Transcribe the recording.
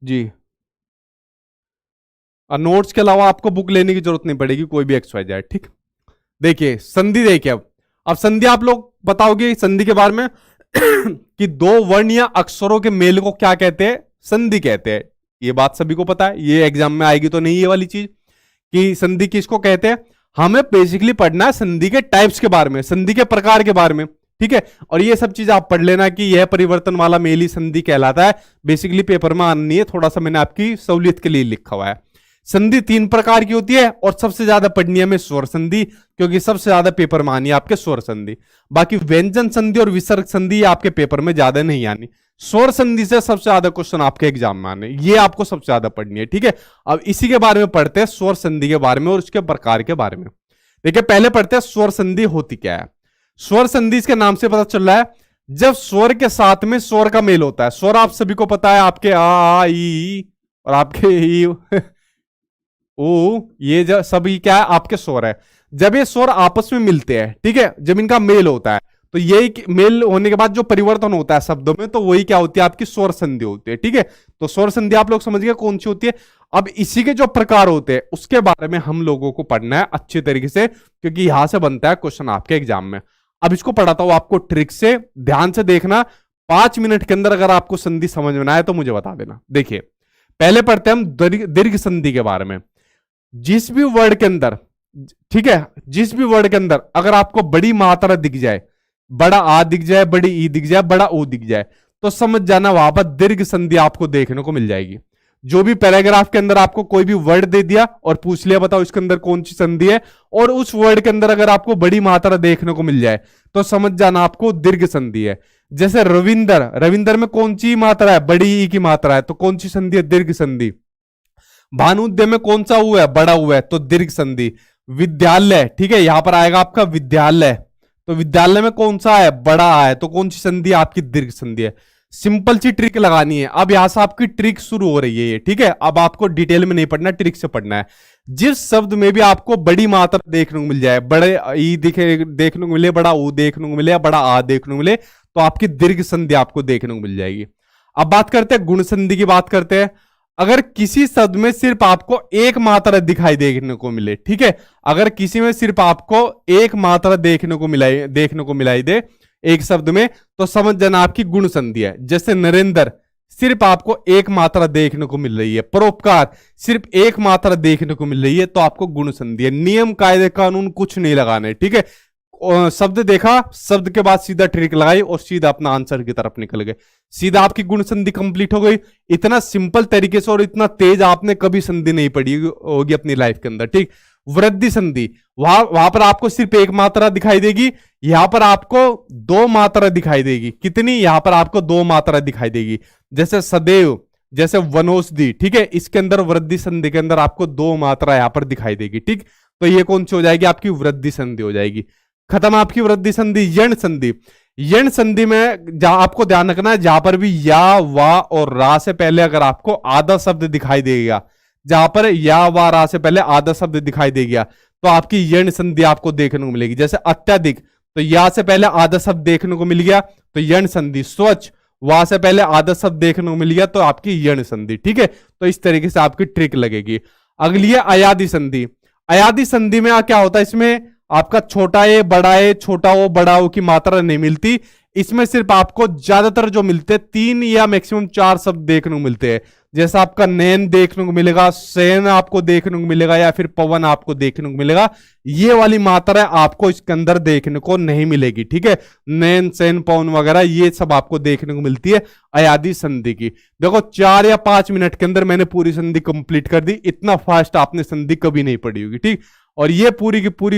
जी। और नोट्स के अलावा आपको बुक लेने की जरूरत नहीं पड़ेगी, कोई भी एक्स वाई जेड। ठीक, देखिए संधि देखिए। अब संधि आप लोग बताओगे संधि के बारे में कि दो वर्ण या अक्षरों के मेल को क्या कहते हैं? संधि कहते हैं। ये बात सभी को पता है, ये एग्जाम में आएगी तो नहीं ये वाली चीज कि संधि किसको कहते हैं। हमें बेसिकली पढ़ना है संधि के टाइप्स के बारे में, संधि के प्रकार के बारे में। ठीक है, और ये सब चीज आप पढ़ लेना कि यह परिवर्तन वाला मेल ही संधि कहलाता है। बेसिकली पेपर में आनी है, थोड़ा सा मैंने आपकी सहूलियत के लिए लिखा हुआ है। संधि 3 प्रकार की होती है और सबसे ज्यादा पढ़नी है हमें स्वर संधि, क्योंकि सबसे ज्यादा पेपर में आनी है आपके स्वर संधि। बाकी व्यंजन संधि और विसर्ग संधि आपके पेपर में ज्यादा नहीं आनी। स्वर संधि से सबसे ज्यादा क्वेश्चन आपके एग्जाम में आने, ये आपको सबसे ज्यादा पढ़नी है। ठीक है, अब इसी के बारे में पढ़ते हैं, स्वर संधि के बारे में और उसके प्रकार के बारे में। देखिए पहले पढ़ते हैं स्वर संधि होती क्या है। स्वर संधि इसके नाम से पता चल रहा है, जब स्वर के साथ में स्वर का मेल होता है। स्वर आप सभी को पता है, आपके आ ई और आपके ई ओ, ये जो सभी क्या है आपके स्वर है। जब ये स्वर आपस में मिलते हैं, ठीक है, जब इनका मेल होता है, तो यही मेल होने के बाद जो परिवर्तन होता है शब्दों में, तो वही क्या होती है आपकी स्वर संधि होती है। ठीक है, तो स्वर संधि आप लोग समझ गए कौन सी होती है। अब इसी के जो प्रकार होते हैं उसके बारे में हम लोगों को पढ़ना है अच्छे तरीके से, क्योंकि यहां से बनता है क्वेश्चन आपके एग्जाम में। अब इसको पढ़ाता हूं आपको ट्रिक से, ध्यान से देखना। 5 मिनट के अंदर अगर आपको संधि समझ में आए तो मुझे बता देना। देखिए पहले पढ़ते हैं हम दीर्घ संधि के बारे में। जिस भी वर्ड के अंदर, ठीक है, जिस भी वर्ड के अंदर अगर आपको बड़ी मात्रा दिख जाए, बड़ा आ दिख जाए, बड़ी ई दिख जाए, बड़ा ओ दिख जाए, तो समझ जाना वहां पर दीर्घ संधि आपको देखने को मिल जाएगी। जो भी पैराग्राफ के अंदर आपको कोई भी वर्ड दे दिया और पूछ लिया बताओ इसके अंदर कौन सी संधि है, और उस वर्ड के अंदर अगर आपको बड़ी मात्रा देखने को मिल जाए तो समझ जाना आपको दीर्घ संधि है। जैसे रविंदर, रविंदर में कौन सी मात्रा है? बड़ी ई की मात्रा है, तो कौन सी संधि है? दीर्घ संधि। भानुद्य में कौन सा हुआ है? बड़ा हुआ है, तो दीर्घ संधि। विद्यालय, ठीक है, यहां पर आएगा आपका विद्यालय, तो विद्यालय में कौन सा है? बड़ा है, तो कौन सी संधि आपकी? दीर्घ संधि है। सिंपल सी ट्रिक लगानी है। अब यहां से आपकी ट्रिक शुरू हो रही है ये, ठीक है। अब आपको डिटेल में नहीं पढ़ना, ट्रिक से पढ़ना है। जिस शब्द में भी आपको बड़ी मात्रा देखने को मिल जाए, बड़े ई देखने को मिले, बड़ा ऊ देखने को मिले, बड़ा आ देखने को मिले, तो आपकी दीर्घ संधि आपको देखने को मिल जाएगी। अब बात करते हैं गुण संधि की, बात करते हैं। अगर किसी शब्द में सिर्फ आपको एक मात्रा दिखाई देखने को मिले, ठीक है, अगर किसी में सिर्फ आपको एक मात्रा देखने को मिलाई दे एक शब्द में, तो समझ जाना आपकी गुण संधि है। जैसे नरेंद्र, सिर्फ आपको एक मात्रा देखने को मिल रही है। परोपकार, सिर्फ एक मात्रा देखने को मिल रही है, तो आपको गुण संधि है। नियम कायदे कानून कुछ नहीं लगाने, ठीक है। शब्द देखा, शब्द के बाद सीधा ट्रिक लगाई और सीधा अपना आंसर की तरफ निकल गए, सीधा आपकी गुण संधि कंप्लीट हो गई। इतना सिंपल तरीके से और इतना तेज आपने कभी संधि नहीं पढ़ी होगी अपनी लाइफ के अंदर, ठीक। वृद्धि संधि, वहां पर आपको सिर्फ एक मात्रा दिखाई देगी, यहां पर आपको दो मात्रा दिखाई देगी। कितनी? यहां पर आपको दो मात्रा दिखाई देगी। जैसे सदैव, जैसे वनौषधि, ठीक है, इसके अंदर वृद्धि संधि के अंदर आपको दो मात्रा यहां पर दिखाई देगी, ठीक। तो ये कौन सी हो जाएगी? आपकी वृद्धि संधि हो जाएगी। खत्म आपकी वृद्धि संधि। यण संधि, यण संधि में जहां आपको ध्यान रखना है, जहां पर भी या, वा और रा से पहले अगर आपको आधा शब्द दिखाई देगा, जहां पर या, वा, रा से पहले आधा शब्द दिखाई देगा, तो आपकी यण संधि आपको देखने को मिलेगी। जैसे अत्यधिक, तो या से पहले आधा शब्द देखने को मिल गया, तो यण संधि। स्वच्छ, वहां से पहले आधा शब्द देखने को मिल गया, तो आपकी यण संधि, ठीक है। तो इस तरीके से आपकी ट्रिक लगेगी। अगली है अयादि संधि। अयादि संधि में क्या होता है? इसमें आपका छोटा ए, बड़ा ए, छोटा ओ, बड़ा ओ की मात्रा नहीं मिलती। इसमें सिर्फ आपको ज्यादातर जो मिलते हैं 3 या मैक्सिमम 4 शब्द देखने को मिलते हैं। जैसा आपका नैन देखने को मिलेगा, सैन आपको देखने को मिलेगा, या फिर पवन आपको देखने को मिलेगा। ये वाली मात्रा आपको इसके अंदर देखने को नहीं मिलेगी, ठीक है। नैन, सैन, पवन वगैरह ये सब आपको देखने को मिलती है अयादि संधि की। देखो 4 या 5 मिनट के अंदर मैंने पूरी संधि कंप्लीट कर दी। इतना फास्ट आपने संधि कभी नहीं पढ़ी होगी, ठीक। और ये पूरी की पूरी